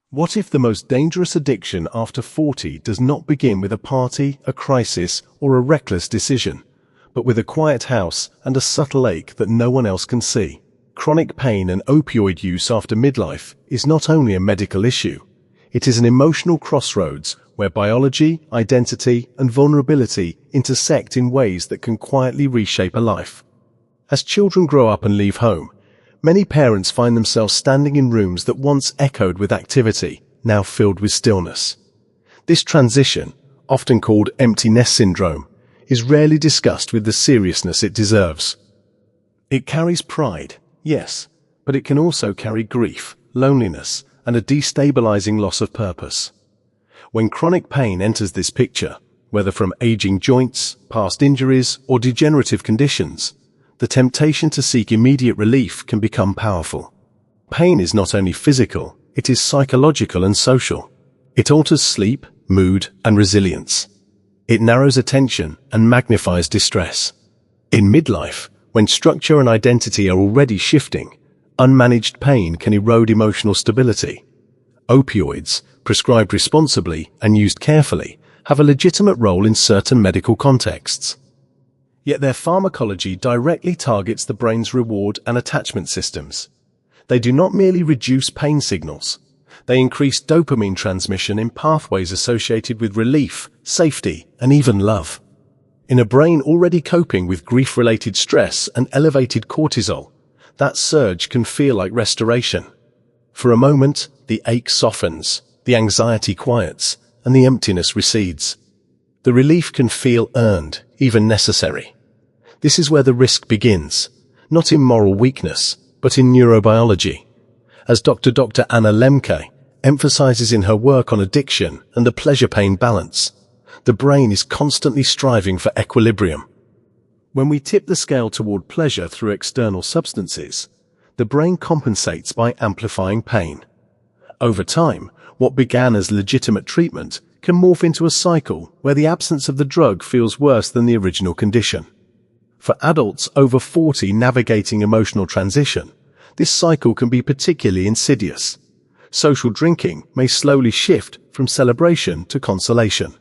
What if the most dangerous addiction after 40 does not begin with a party, a crisis, or a reckless decision, but with a quiet house and a subtle ache that no one else can see? Chronic pain and opioid use after midlife is not only a medical issue, it is an emotional crossroads where biology, identity, and vulnerability intersect in ways that can quietly reshape a life. As children grow up and leave home, many parents find themselves standing in rooms that once echoed with activity, now filled with stillness. This transition, often called empty nest syndrome, is rarely discussed with the seriousness it deserves. It carries pride, yes, but it can also carry grief, loneliness, and a destabilizing loss of purpose. When chronic pain enters this picture, whether from aging joints, past injuries, or degenerative conditions, the temptation to seek immediate relief can become powerful. Pain is not only physical, it is psychological and social. It alters sleep, mood, and resilience. It narrows attention and magnifies distress. In midlife, when structure and identity are already shifting, unmanaged pain can erode emotional stability. Opioids, prescribed responsibly and used carefully, have a legitimate role in certain medical contexts. Yet their pharmacology directly targets the brain's reward and attachment systems. They do not merely reduce pain signals. They increase dopamine transmission in pathways associated with relief, safety, and even love. In a brain already coping with grief-related stress and elevated cortisol, that surge can feel like restoration. For a moment, the ache softens, the anxiety quiets, and the emptiness recedes. The relief can feel earned, even necessary. This is where the risk begins, not in moral weakness, but in neurobiology. As Dr. Anna Lemke emphasizes in her work on addiction and the pleasure-pain balance, the brain is constantly striving for equilibrium. When we tip the scale toward pleasure through external substances, the brain compensates by amplifying pain. Over time, what began as legitimate treatment can morph into a cycle where the absence of the drug feels worse than the original condition. For adults over 40 navigating emotional transition, this cycle can be particularly insidious. Social drinking may slowly shift from celebration to consolation.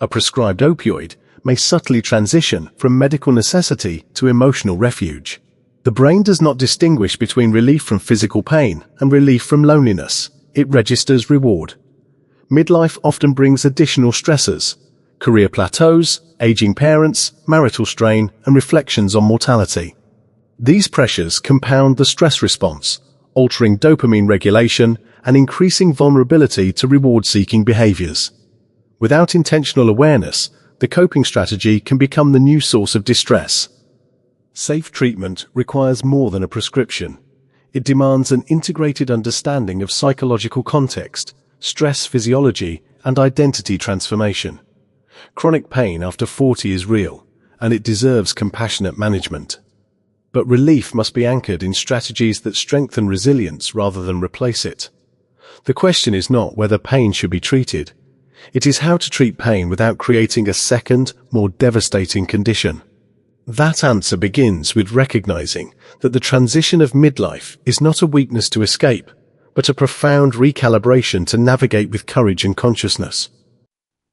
A prescribed opioid may subtly transition from medical necessity to emotional refuge. The brain does not distinguish between relief from physical pain and relief from loneliness. It registers reward. Midlife often brings additional stressors: career plateaus, aging parents, marital strain, and reflections on mortality. These pressures compound the stress response, altering dopamine regulation and increasing vulnerability to reward-seeking behaviors. Without intentional awareness, the coping strategy can become the new source of distress. Safe treatment requires more than a prescription. It demands an integrated understanding of psychological context, stress physiology, and identity transformation. Chronic pain after 40 is real, and it deserves compassionate management. But relief must be anchored in strategies that strengthen resilience rather than replace it. The question is not whether pain should be treated. It is how to treat pain without creating a second, more devastating condition. That answer begins with recognizing that the transition of midlife is not a weakness to escape, but a profound recalibration to navigate with courage and consciousness.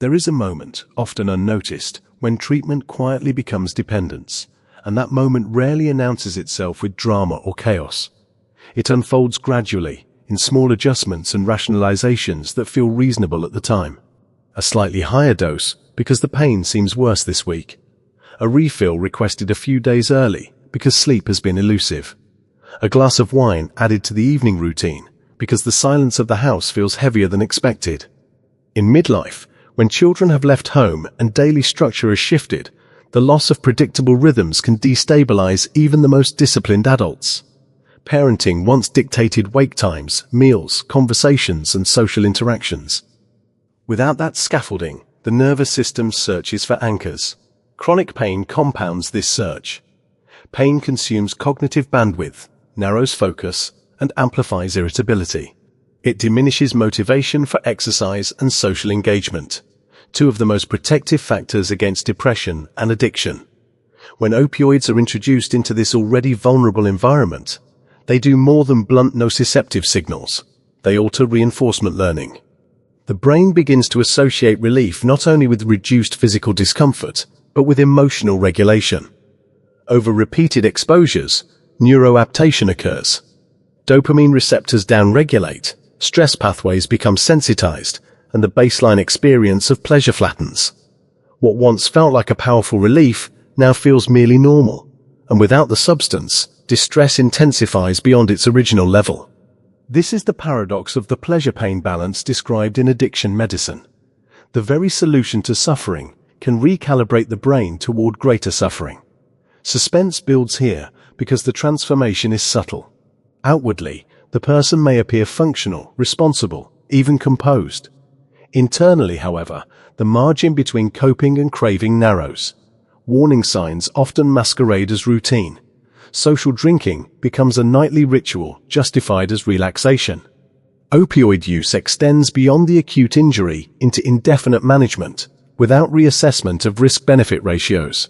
There is a moment, often unnoticed, when treatment quietly becomes dependence, and that moment rarely announces itself with drama or chaos. It unfolds gradually, in small adjustments and rationalizations that feel reasonable at the time. A slightly higher dose because the pain seems worse this week. A refill requested a few days early because sleep has been elusive. A glass of wine added to the evening routine because the silence of the house feels heavier than expected. In midlife, when children have left home and daily structure has shifted, the loss of predictable rhythms can destabilize even the most disciplined adults. Parenting once dictated wake times, meals, conversations, and social interactions. Without that scaffolding, the nervous system searches for anchors. Chronic pain compounds this search. Pain consumes cognitive bandwidth, narrows focus, and amplifies irritability. It diminishes motivation for exercise and social engagement, two of the most protective factors against depression and addiction. When opioids are introduced into this already vulnerable environment, they do more than blunt nociceptive signals. They alter reinforcement learning. The brain begins to associate relief not only with reduced physical discomfort, but with emotional regulation. Over repeated exposures, neuroadaptation occurs. Dopamine receptors downregulate, stress pathways become sensitized, and the baseline experience of pleasure flattens. What once felt like a powerful relief now feels merely normal, and without the substance, distress intensifies beyond its original level. This is the paradox of the pleasure-pain balance described in addiction medicine. The very solution to suffering can recalibrate the brain toward greater suffering. Suspense builds here because the transformation is subtle. Outwardly, the person may appear functional, responsible, even composed. Internally, however, the margin between coping and craving narrows. Warning signs often masquerade as routine. Social drinking becomes a nightly ritual justified as relaxation. Opioid use extends beyond the acute injury into indefinite management, without reassessment of risk-benefit ratios.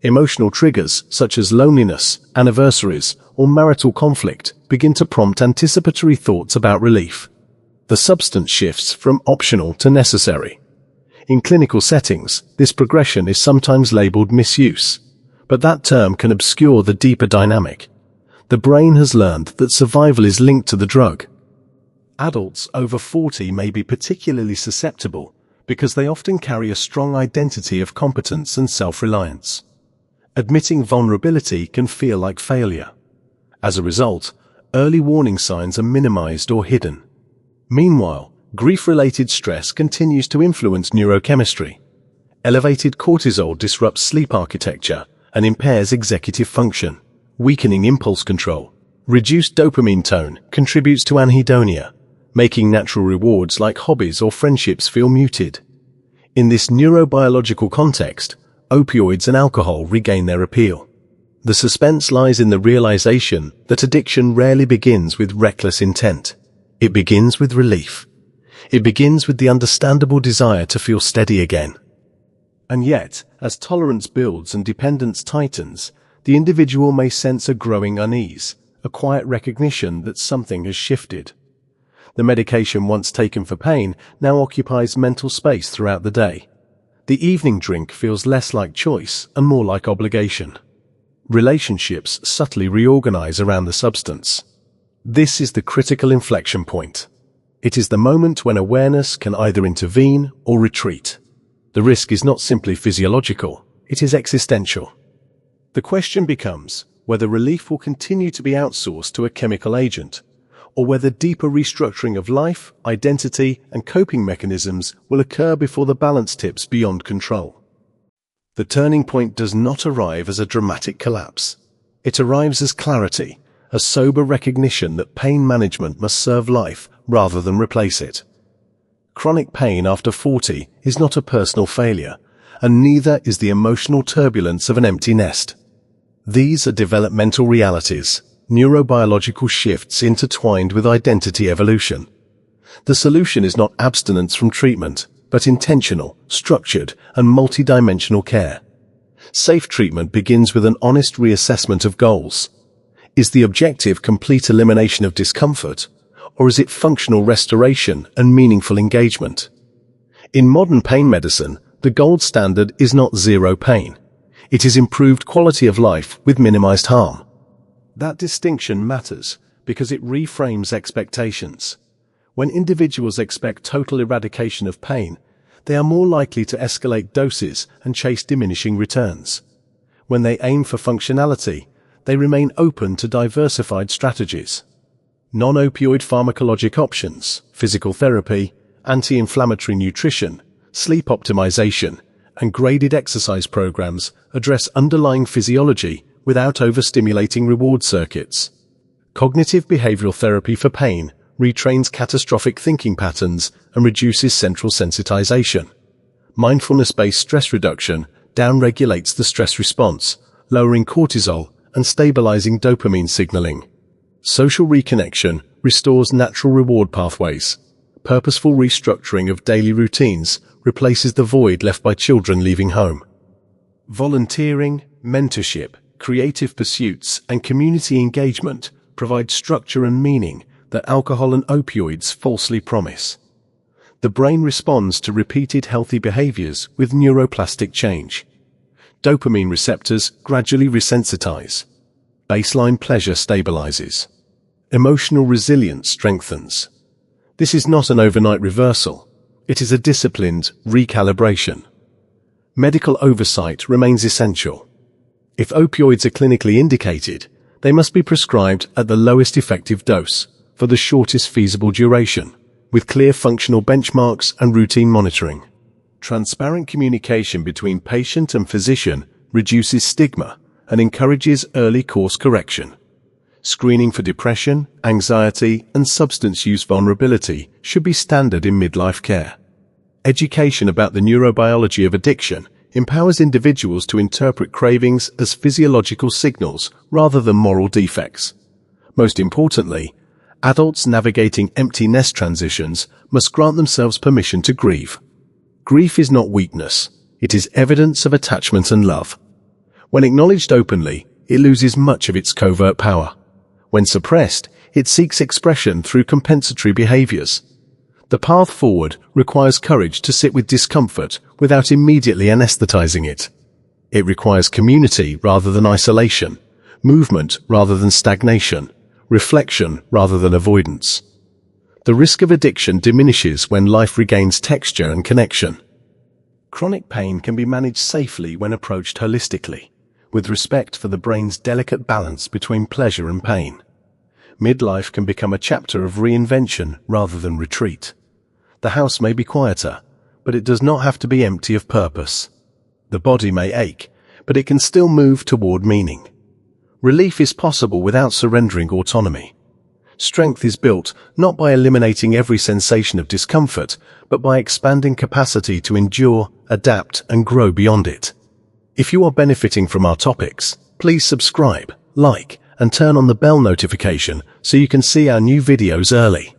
Emotional triggers such as loneliness, anniversaries, or marital conflict begin to prompt anticipatory thoughts about relief. The substance shifts from optional to necessary. In clinical settings, this progression is sometimes labeled misuse, but that term can obscure the deeper dynamic. The brain has learned that survival is linked to the drug. Adults over 40 may be particularly susceptible because they often carry a strong identity of competence and self-reliance. Admitting vulnerability can feel like failure. As a result, early warning signs are minimized or hidden. Meanwhile, grief-related stress continues to influence neurochemistry. Elevated cortisol disrupts sleep architecture and impairs executive function, weakening impulse control. Reduced dopamine tone contributes to anhedonia, making natural rewards like hobbies or friendships feel muted. In this neurobiological context, opioids and alcohol regain their appeal. The suspense lies in the realization that addiction rarely begins with reckless intent. It begins with relief. It begins with the understandable desire to feel steady again. And yet, as tolerance builds and dependence tightens, the individual may sense a growing unease, a quiet recognition that something has shifted. The medication once taken for pain now occupies mental space throughout the day. The evening drink feels less like choice and more like obligation. Relationships subtly reorganize around the substance. This is the critical inflection point. It is the moment when awareness can either intervene or retreat. The risk is not simply physiological, it is existential. The question becomes whether relief will continue to be outsourced to a chemical agent, or whether deeper restructuring of life, identity, and coping mechanisms will occur before the balance tips beyond control. The turning point does not arrive as a dramatic collapse. It arrives as clarity, a sober recognition that pain management must serve life rather than replace it. Chronic pain after 40 is not a personal failure, and neither is the emotional turbulence of an empty nest. These are developmental realities, neurobiological shifts intertwined with identity evolution. The solution is not abstinence from treatment, but intentional, structured, and multidimensional care. Safe treatment begins with an honest reassessment of goals. Is the objective complete elimination of discomfort, or is it functional restoration and meaningful engagement? In modern pain medicine, the gold standard is not zero pain. It is improved quality of life with minimized harm. That distinction matters because it reframes expectations. When individuals expect total eradication of pain, they are more likely to escalate doses and chase diminishing returns. When they aim for functionality, they remain open to diversified strategies. Non-opioid pharmacologic options, physical therapy, anti-inflammatory nutrition, sleep optimization, and graded exercise programs address underlying physiology without overstimulating reward circuits. Cognitive behavioral therapy for pain retrains catastrophic thinking patterns and reduces central sensitization. Mindfulness-based stress reduction downregulates the stress response, lowering cortisol and stabilizing dopamine signaling. Social reconnection restores natural reward pathways. Purposeful restructuring of daily routines replaces the void left by children leaving home. Volunteering, mentorship, creative pursuits, and community engagement provide structure and meaning that alcohol and opioids falsely promise. The brain responds to repeated healthy behaviors with neuroplastic change. Dopamine receptors gradually resensitize. Baseline pleasure stabilizes. Emotional resilience strengthens. This is not an overnight reversal. It is a disciplined recalibration. Medical oversight remains essential. If opioids are clinically indicated, they must be prescribed at the lowest effective dose for the shortest feasible duration, with clear functional benchmarks and routine monitoring. Transparent communication between patient and physician reduces stigma and encourages early course correction. Screening for depression, anxiety, and substance use vulnerability should be standard in midlife care. Education about the neurobiology of addiction empowers individuals to interpret cravings as physiological signals rather than moral defects. Most importantly, adults navigating empty nest transitions must grant themselves permission to grieve. Grief is not weakness. It is evidence of attachment and love. When acknowledged openly, it loses much of its covert power. When suppressed, it seeks expression through compensatory behaviors. The path forward requires courage to sit with discomfort without immediately anesthetizing it. It requires community rather than isolation, movement rather than stagnation, reflection rather than avoidance. The risk of addiction diminishes when life regains texture and connection. Chronic pain can be managed safely when approached holistically, with respect for the brain's delicate balance between pleasure and pain. Midlife can become a chapter of reinvention rather than retreat. The house may be quieter, but it does not have to be empty of purpose. The body may ache, but it can still move toward meaning. Relief is possible without surrendering autonomy. Strength is built not by eliminating every sensation of discomfort, but by expanding capacity to endure, adapt, and grow beyond it. If you are benefiting from our topics, please subscribe, like, and turn on the bell notification so you can see our new videos early.